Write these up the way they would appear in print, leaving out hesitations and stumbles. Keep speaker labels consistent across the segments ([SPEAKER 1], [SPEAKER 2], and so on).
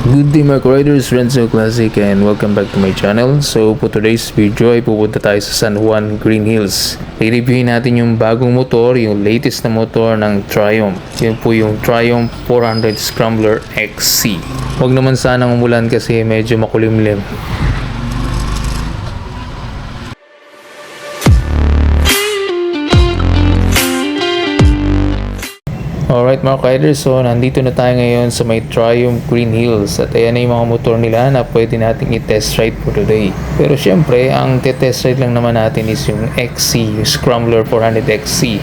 [SPEAKER 1] Good day mga riders, Renzo Classic, and welcome back to my channel. So for today's video ay pupunta tayo sa San Juan Green Hills. I-reviewin natin yung bagong motor, yung latest na motor ng Triumph. Yun po yung Triumph 400 Scrambler XC. Huwag naman sanang umulan kasi medyo makulimlim. Alright mga riders, so nandito na tayo ngayon sa may Triumph Green Hills at ayan na yung mga motor nila na pwede nating i-test ride for today. Pero syempre, ang test ride lang naman natin is yung XC, yung Scrambler 400 XC.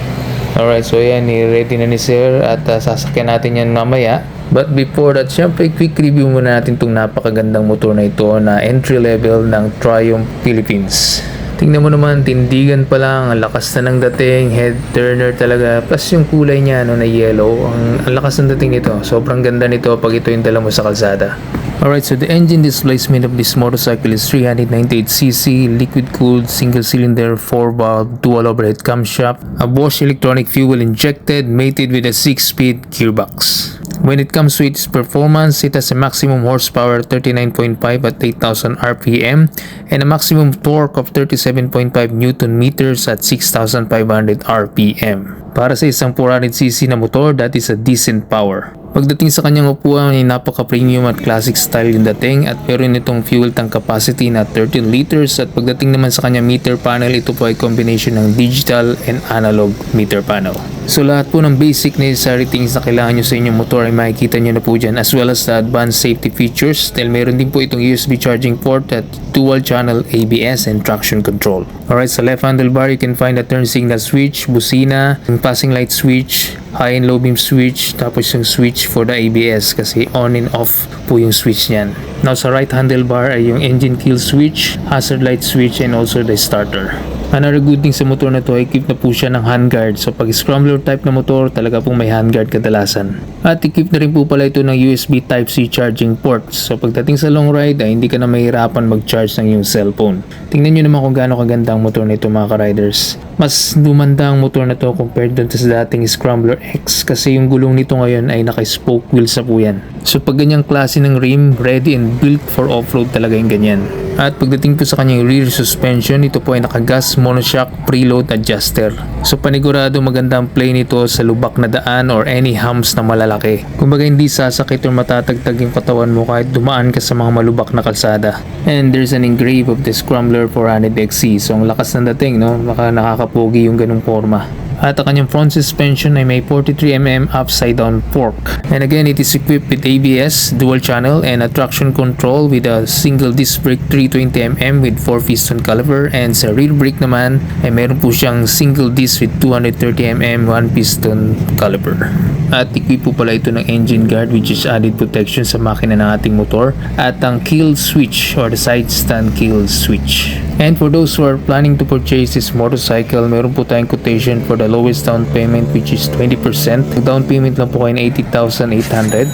[SPEAKER 1] Alright, so ayan, ready na ni Sir at sasakyan natin yan mamaya. But before that, syempre quick review muna natin itong napakagandang motor na ito na entry level ng Triumph Philippines. Tingnan mo naman, tindigan pa lang, ang lakas na ng dating, head turner talaga, plus yung kulay niya no, na yellow, ang lakas ng dating nito, sobrang ganda nito pag ito yung dala mo sa kalsada. Alright, so the engine displacement of this motorcycle is 398cc, liquid-cooled, single-cylinder, 4-valve, dual overhead camshaft, a Bosch electronic fuel injected, mated with a 6-speed gearbox. When it comes to its performance, it has a maximum horsepower 39.5 at 8,000 RPM and a maximum torque of 37.5 Newton meters at 6,500 RPM. Para sa isang 400cc na motor, that is a decent power. Pagdating sa kanyang upuan ay napaka-premium at classic style yung dating at meron itong fuel tank capacity na 13 liters at pagdating naman sa kanyang meter panel, ito po ay combination ng digital and analog meter panel. So lahat po ng basic necessary things na kailangan nyo sa inyong motor ay makikita nyo na po dyan, as well as the advanced safety features dahil meron din po itong USB charging port at dual channel ABS and traction control. Alright, sa left handlebar you can find the turn signal switch, busina, yung passing light switch, high and low beam switch, tapos yung switch for the ABS kasi on and off po yung switch niyan. Now sa right handlebar ay yung engine kill switch, hazard light switch, and also the starter. Another good thing sa motor na to ay equipped na po siya ng handguard. So pag scrambler type na motor, talaga pong may handguard kadalasan. At equipped na rin po pala ito ng USB Type-C charging port. So pagdating sa long ride ay hindi ka na mahirapan mag-charge ng iyong cellphone. Tingnan nyo naman kung gaano kaganda ang motor nito mga ka-riders. Mas lumanda ang motor na to compared dun sa dating Scrambler X kasi yung gulong nito ngayon ay naka-spoke wheels na po yan. So pag ganyang klase ng rim, ready and built for off-road talaga yung ganyan. At pagdating po sa kanyang rear suspension, ito po ay naka-gas monoshock preload adjuster. So panigurado maganda ang play nito sa lubak na daan or any humps na malalaki. Kumbaga hindi sasakit o matatagtag yung katawan mo kahit dumaan ka sa mga malubak na kalsada. And there's an engrave of the Scrambler 400 XC. So ang lakas ng dating, no? Baka nakakapogi yung ganung forma. At ang kanyang front suspension ay may 43mm upside down fork. And again, it is equipped with ABS, dual channel, and a traction control with a single disc brake 320mm with 4 piston caliper. And sa rear brake naman ay meron po siyang single disc with 230mm 1 piston caliper. At equipped po pala ito ng engine guard which is added protection sa makina ng ating motor. At ang kill switch or the side stand kill switch. And for those who are planning to purchase this motorcycle, meron po tayong quotation for the lowest down payment which is 20%. Down payment lang po kayo ng 80,800.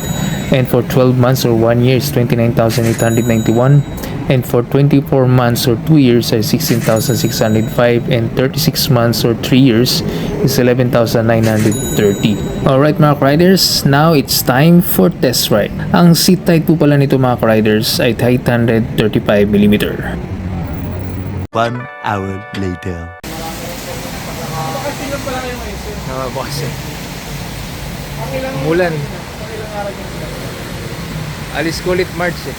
[SPEAKER 1] And for 12 months or 1 year is 29,891. And for 24 months or 2 years ay 16,605. And 36 months or 3 years is 11,930. Alright mga riders, now it's time for test ride. Ang seat height po pala nito mga riders ay 835mm.
[SPEAKER 2] 1 hour later.
[SPEAKER 1] Bukas eh. Mulan. Alis ko ulit March eh.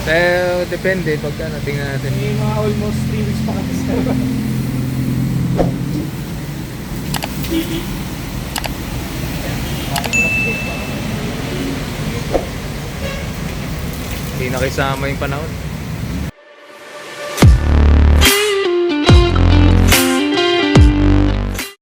[SPEAKER 1] Pero depende pagka tingnan natin.
[SPEAKER 3] May mga almost 3 weeks pa kasi sir.
[SPEAKER 1] Hindi nakisama yung panahon.